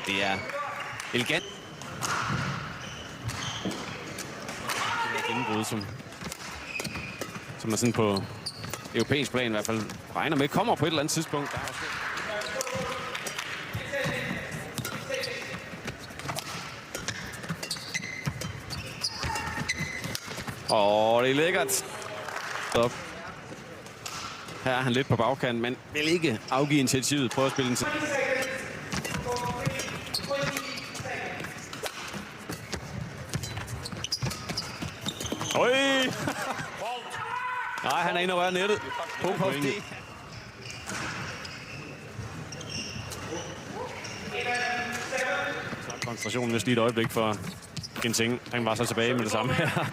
Det er elegant. Det er gennembrud, som man sådan på europæisk plan i hvert fald regner med, kommer på et eller andet tidspunkt. Der er også... det er lækkert. Op. Her er han lidt på bagkant, men vil ikke afgive initiativet. Prøv at spille den til. Oj! Nej, han er inde og rører nettet. Popov D. Koncentrationen vist lige et øjeblik for Ginting. Han var så tilbage med det samme her.